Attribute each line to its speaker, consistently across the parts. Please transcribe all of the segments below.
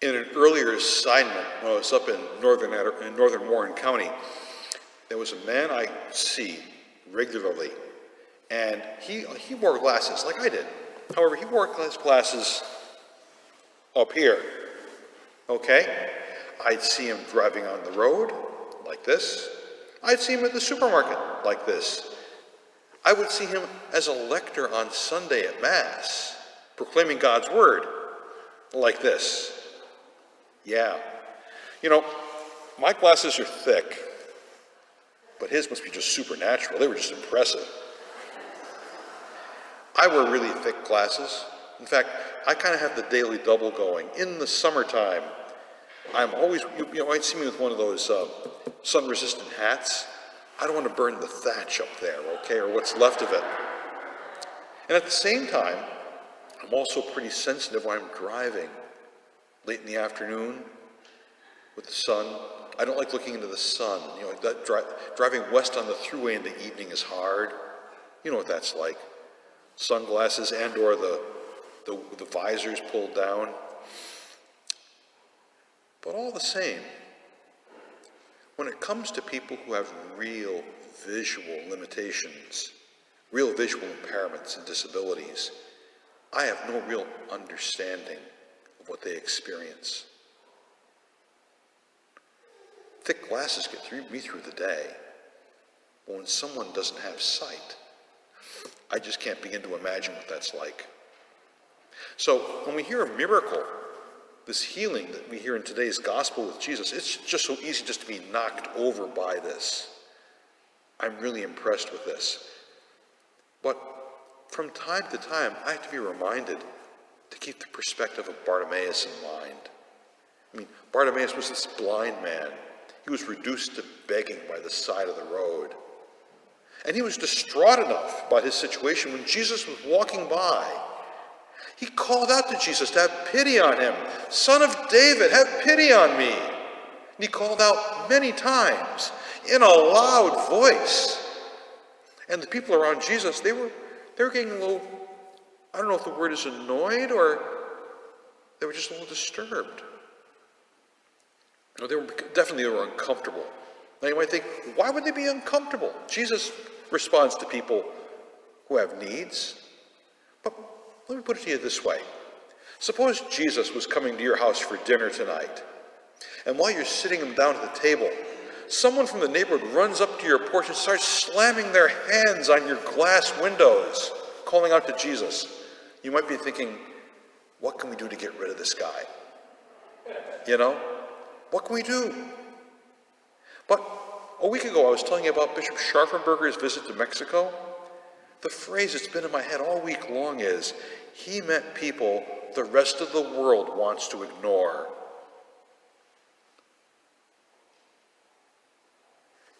Speaker 1: In an earlier assignment, when I was up in northern Warren County, there was a man I see regularly, and he wore glasses like I did. However, he wore his glasses up here, okay? I'd see him driving on the road like this. I'd see him at the supermarket like this. I would see him as a lector on Sunday at Mass, proclaiming God's word like this. Yeah. You know, my glasses are thick, but his must be just supernatural. They were just impressive. I wear really thick glasses. In fact, I kind of have the daily double going. In the summertime, I'm always, I'd see me with one of those sun-resistant hats. I don't want to burn the thatch up there, okay, or what's left of it. And at the same time, I'm also pretty sensitive when I'm driving late in the afternoon with the sun. I don't like looking into the sun. Driving west on the thruway in the evening is hard. You know what that's like. Sunglasses and or the visors pulled down. But all the same, when it comes to people who have real visual limitations, real visual impairments and disabilities, I have no real understanding of what they experience. Thick glasses get me through the day, but when someone doesn't have sight, I just can't begin to imagine what that's like. So when we hear a miracle, this healing that we hear in today's gospel with Jesus, it's just so easy just to be knocked over by this. I'm really impressed with this. But from time to time, I have to be reminded to keep the perspective of Bartimaeus in mind. I mean, Bartimaeus was this blind man. He was reduced to begging by the side of the road. And he was distraught enough by his situation when Jesus was walking by. He called out to Jesus to have pity on him. "Son of David, have pity on me." And he called out many times in a loud voice. And the people around Jesus, they were getting a little, I don't know if the word is annoyed or they were just a little disturbed. No, they were uncomfortable. Now you might think, why would they be uncomfortable? Jesus responds to people who have needs. But let me put it to you this way. Suppose Jesus was coming to your house for dinner tonight, and while you're sitting him down at the table, someone from the neighborhood runs up to your porch and starts slamming their hands on your glass windows, calling out to Jesus. You might be thinking, what can we do to get rid of this guy? What can we do? But a week ago, I was telling you about Bishop Scharfenberger's visit to Mexico. The phrase that's been in my head all week long is, he met people the rest of the world wants to ignore.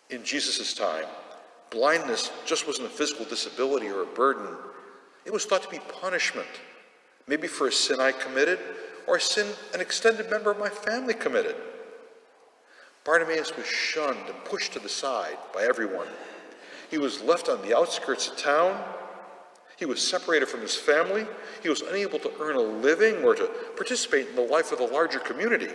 Speaker 1: In Jesus' time, blindness just wasn't a physical disability or a burden. It was thought to be punishment, maybe for a sin I committed or a sin an extended member of my family committed. Bartimaeus was shunned and pushed to the side by everyone. He was left on the outskirts of town. He was separated from his family. He was unable to earn a living or to participate in the life of the larger community.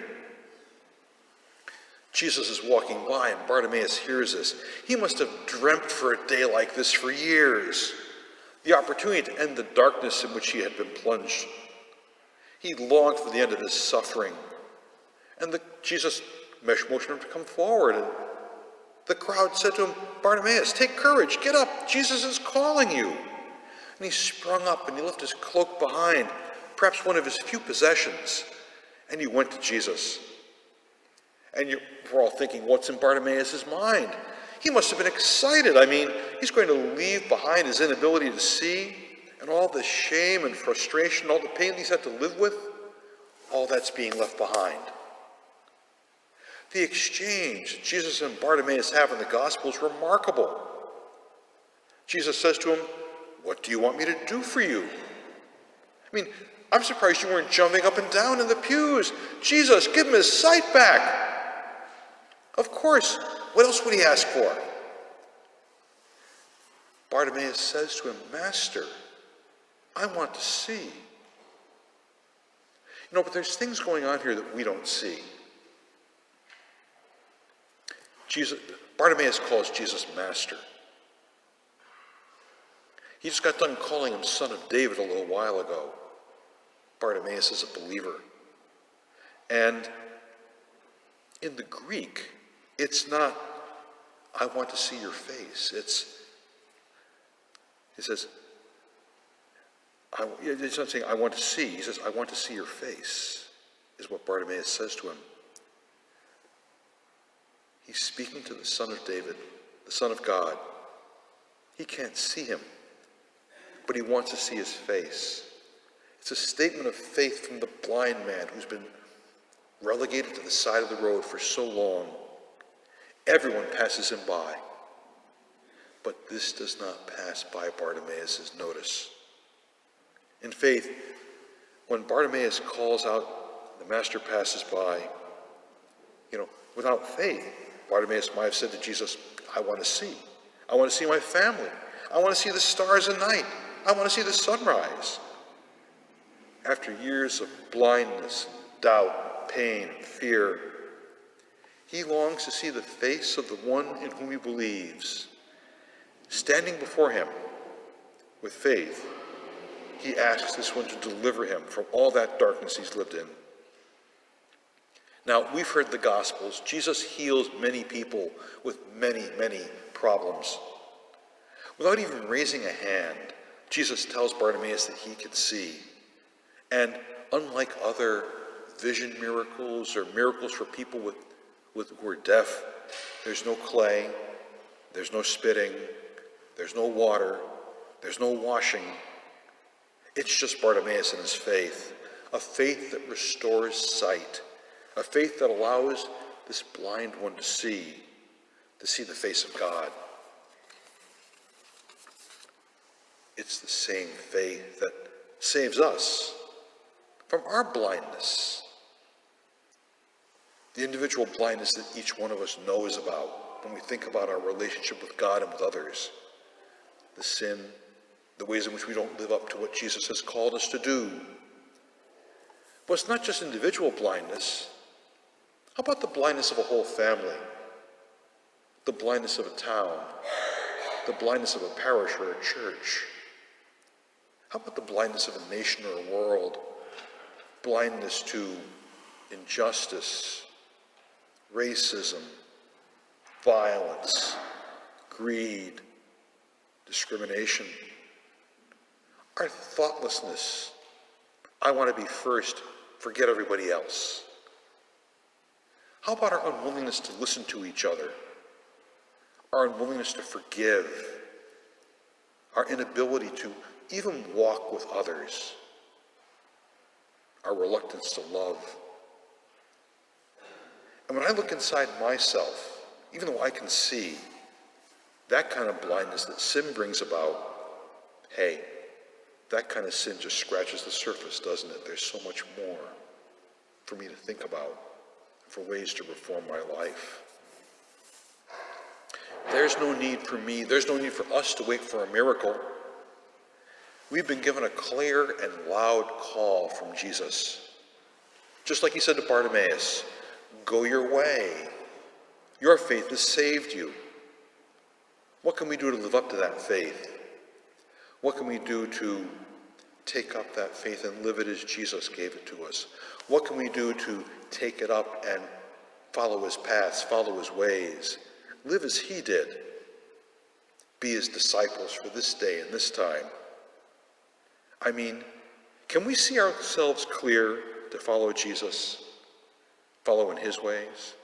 Speaker 1: Jesus is walking by and Bartimaeus hears this. He must have dreamt for a day like this for years. The opportunity to end the darkness in which he had been plunged. He longed for the end of his suffering. And Jesus motioned him to come forward. And the crowd said to him, "Bartimaeus, take courage, get up, Jesus is calling you." And he sprung up and he left his cloak behind, perhaps one of his few possessions, and he went to Jesus. And we're all thinking, what's in Bartimaeus' mind? He must have been excited. I mean, he's going to leave behind his inability to see and all the shame and frustration, all the pain he's had to live with, all that's being left behind. The exchange that Jesus and Bartimaeus have in the gospel is remarkable. Jesus says to him, "What do you want me to do for you?" I mean, I'm surprised you weren't jumping up and down in the pews. Jesus, give him his sight back. Of course, what else would he ask for? Bartimaeus says to him, "Master, I want to see." But there's things going on here that we don't see. Bartimaeus calls Jesus Master. He just got done calling him Son of David a little while ago. Bartimaeus is a believer. And in the Greek, it's not, I want to see your face. He says, it's not saying, I want to see. He says, I want to see your face, is what Bartimaeus says to him. He's speaking to the Son of David, the Son of God. He can't see him, but he wants to see his face. It's a statement of faith from the blind man who's been relegated to the side of the road for so long. Everyone passes him by. But this does not pass by Bartimaeus' notice. In faith, when Bartimaeus calls out, the Master passes by, without faith, Bartimaeus might have said to Jesus, I want to see. I want to see my family. I want to see the stars at night. I want to see the sunrise. After years of blindness, doubt, pain, fear, he longs to see the face of the one in whom he believes. Standing before him with faith, he asks this one to deliver him from all that darkness he's lived in. Now, we've heard the Gospels. Jesus heals many people with many, many problems. Without even raising a hand, Jesus tells Bartimaeus that he can see. And unlike other vision miracles or miracles for people who are deaf, there's no clay, there's no spitting, there's no water, there's no washing. It's just Bartimaeus and his faith, a faith that restores sight, a faith that allows this blind one to see the face of God. It's the same faith that saves us from our blindness, the individual blindness that each one of us knows about when we think about our relationship with God and with others, the sin, the ways in which we don't live up to what Jesus has called us to do. But it's not just individual blindness. How about the blindness of a whole family? The blindness of a town? The blindness of a parish or a church? How about the blindness of a nation or a world? Blindness to injustice, racism, violence, greed, discrimination. Our thoughtlessness. I want to be first, forget everybody else. How about our unwillingness to listen to each other? Our unwillingness to forgive? Our inability to even walk with others? Our reluctance to love? And when I look inside myself, even though I can see that kind of blindness that sin brings about, hey, that kind of sin just scratches the surface, doesn't it? There's so much more for me to think about, for ways to reform my life. There's no need for me, there's no need for us to wait for a miracle. We've been given a clear and loud call from Jesus. Just like he said to Bartimaeus, go your way. Your faith has saved you. What can we do to live up to that faith? What can we do to take up that faith and live it as Jesus gave it to us? What can we do to take it up and follow his paths, follow his ways, live as he did? Be his disciples for this day and this time. I mean, can we see ourselves clear to follow Jesus, follow in his ways?